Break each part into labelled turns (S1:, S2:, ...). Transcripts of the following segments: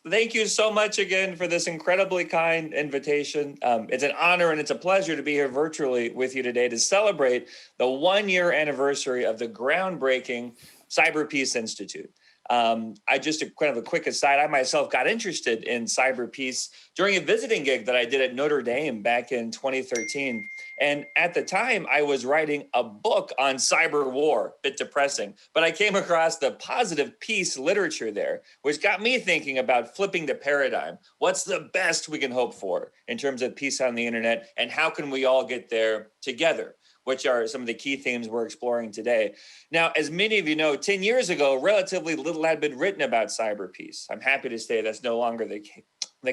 S1: Thank you so much again for this incredibly kind invitation. It's an honor and it's a pleasure to be here virtually with you today to celebrate the 1 year anniversary of the groundbreaking Cyberpeace Institute. I just kind of a quick aside, I myself got interested in Cyberpeace during a visiting gig that I did at Notre Dame back in 2013. And at the time, I was writing a book on cyber war, bit depressing, but I came across the positive peace literature there, which got me thinking about flipping the paradigm. What's the best we can hope for in terms of peace on the internet, and how can we all get there together? Which are some of the key themes we're exploring today. Now, as many of you know, 10 years ago, relatively little had been written about cyber peace. I'm happy to say that's no longer the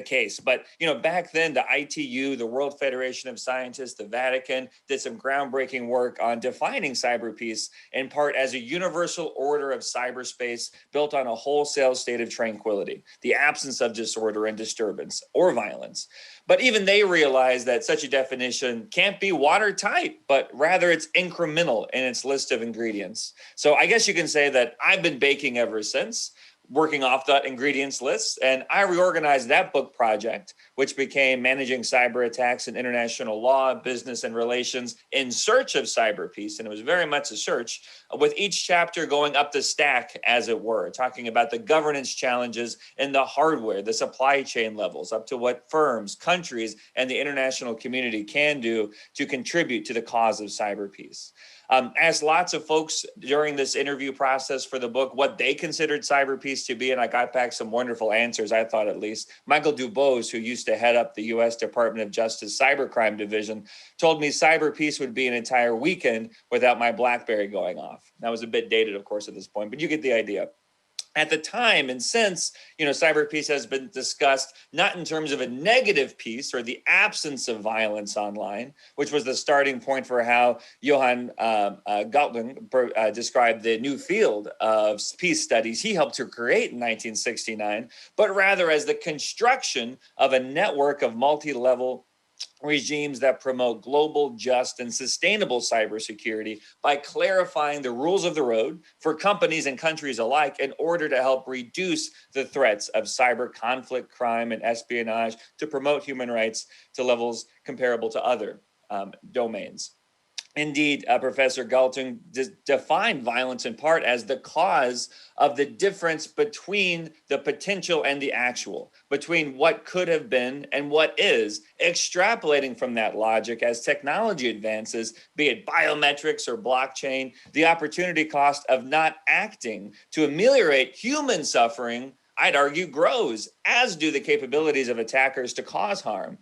S1: case. But, back then, the ITU, the World Federation of Scientists, the Vatican did some groundbreaking work on defining cyber peace, in part as a universal order of cyberspace built on a wholesale state of tranquility, the absence of disorder and disturbance or violence. But even they realize that such a definition can't be watertight, but rather it's incremental in its list of ingredients. So I guess you can say that I've been baking ever since, working off that ingredients list. And I reorganized that book project, which became Managing Cyber Attacks in International Law, Business and Relations in Search of Cyber Peace. And it was very much a search, with each chapter going up the stack, as it were, talking about the governance challenges in the hardware, the supply chain levels, up to what firms, countries, and the international community can do to contribute to the cause of cyber peace. Asked lots of folks during this interview process for the book what they considered cyber peace to be, and I got back some wonderful answers, I thought at least. Michael Dubose, who used to head up the U.S. Department of Justice Cybercrime Division, told me cyber peace would be an entire weekend without my BlackBerry going off. That was a bit dated, of course, at this point, but you get the idea. At the time and since, cyber peace has been discussed not in terms of a negative peace or the absence of violence online, which was the starting point for how Johann Galtung described the new field of peace studies he helped to create in 1969, but rather as the construction of a network of multi-level regimes that promote global, just, and sustainable cybersecurity by clarifying the rules of the road for companies and countries alike in order to help reduce the threats of cyber conflict, crime, and espionage to promote human rights to levels comparable to other domains. Indeed, Professor Galtung defined violence in part as the cause of the difference between the potential and the actual, between what could have been and what is, extrapolating from that logic as technology advances, be it biometrics or blockchain, the opportunity cost of not acting to ameliorate human suffering, I'd argue, grows, as do the capabilities of attackers to cause harm.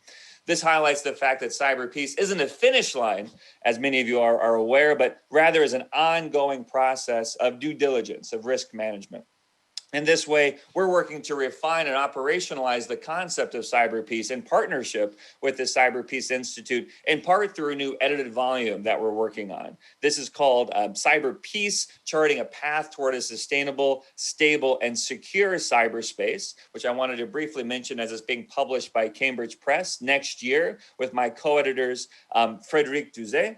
S1: This highlights the fact that cyber peace isn't a finish line, as many of you are aware, but rather is an ongoing process of due diligence, of risk management. In this way, we're working to refine and operationalize the concept of cyber peace in partnership with the Cyberpeace Institute, in part through a new edited volume that we're working on. This is called Cyberpeace, Charting a Path Toward a Sustainable, Stable, and Secure Cyberspace, which I wanted to briefly mention as it's being published by Cambridge Press next year with my co-editors, Frédéric Duzet,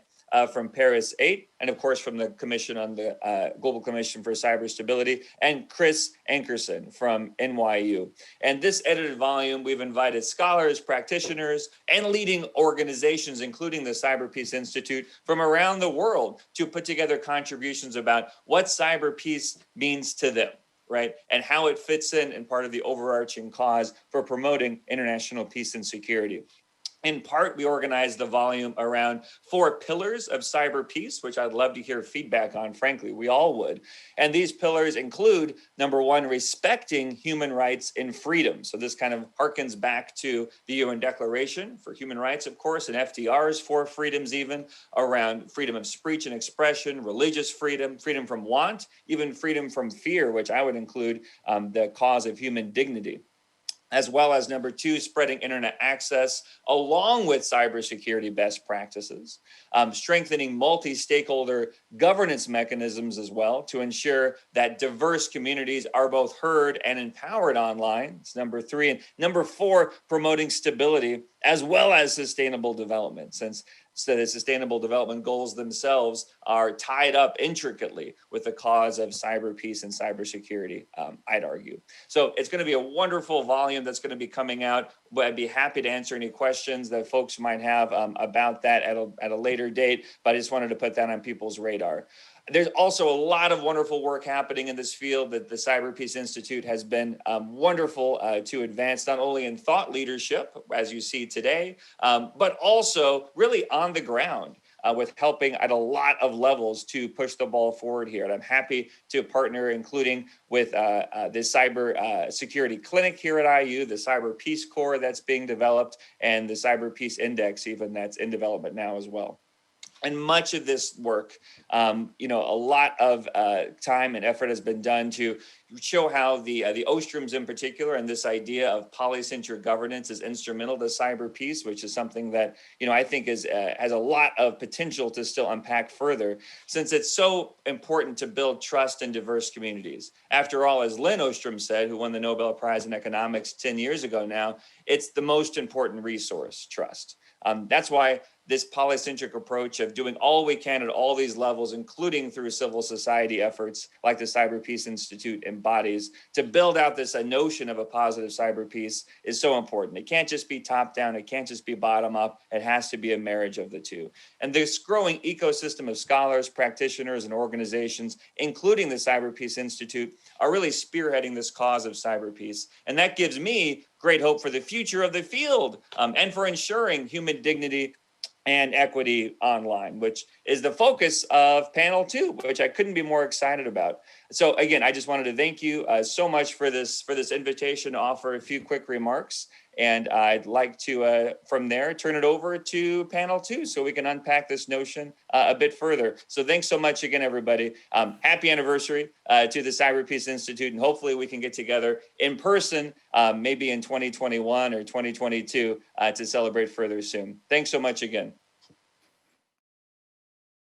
S1: from Paris 8, and of course from the Commission on the Global Commission for Cyber Stability, and Chris Ankerson from NYU. And this edited volume, we've invited scholars, practitioners, and leading organizations, including the Cyberpeace Institute, from around the world to put together contributions about what cyber peace means to them, right? And how it fits in part of the overarching cause for promoting international peace and security. In part, we organized the volume around 4 pillars of cyber peace, which I'd love to hear feedback on, frankly, we all would. And these pillars include, number 1, respecting human rights and freedom. So this kind of harkens back to the UN Declaration for Human Rights, of course, and FDR's 4 freedoms even, around freedom of speech and expression, religious freedom, freedom from want, even freedom from fear, which I would include the cause of human dignity. As well as number 2, spreading internet access along with cybersecurity best practices, strengthening multi-stakeholder governance mechanisms as well to ensure that diverse communities are both heard and empowered online. It's number 3. And number 4, promoting stability as well as sustainable development, since so the Sustainable Development Goals themselves are tied up intricately with the cause of cyber peace and cybersecurity, I'd argue. So it's going to be a wonderful volume that's going to be coming out. But I'd be happy to answer any questions that folks might have about that at a later date. But I just wanted to put that on people's radar. There's also a lot of wonderful work happening in this field that the Cyberpeace Institute has been wonderful to advance, not only in thought leadership, as you see today, but also really on the ground with helping at a lot of levels to push the ball forward here. And I'm happy to partner, including with the Cyber Security Clinic here at IU, the Cyber Peace Corps that's being developed, and the Cyber Peace Index even that's in development now as well. And much of this work, a lot of time and effort has been done to show how the Ostroms in particular and this idea of polycentric governance is instrumental to cyber peace, which is something that, I think has a lot of potential to still unpack further, since it's so important to build trust in diverse communities. After all, as Lynn Ostrom said, who won the Nobel Prize in Economics 10 years ago now, it's the most important resource, trust. That's why this polycentric approach of doing all we can at all these levels, including through civil society efforts like the Cyber Peace Institute embodies, to build out this notion of a positive cyber peace is so important. It can't just be top down. It can't just be bottom up. It has to be a marriage of the two. And this growing ecosystem of scholars, practitioners, and organizations, including the Cyber Peace Institute, are really spearheading this cause of cyber peace. And that gives me great hope for the future of the field and for ensuring human dignity and equity online, which is the focus of panel 2, which I couldn't be more excited about. So again, I just wanted to thank you so much for this invitation to offer a few quick remarks. And I'd like to, from there, turn it over to panel 2 so we can unpack this notion a bit further. So thanks so much again, everybody. Happy anniversary to the Cyber Peace Institute. And hopefully we can get together in person, maybe in 2021 or 2022 to celebrate further soon. Thanks so much again.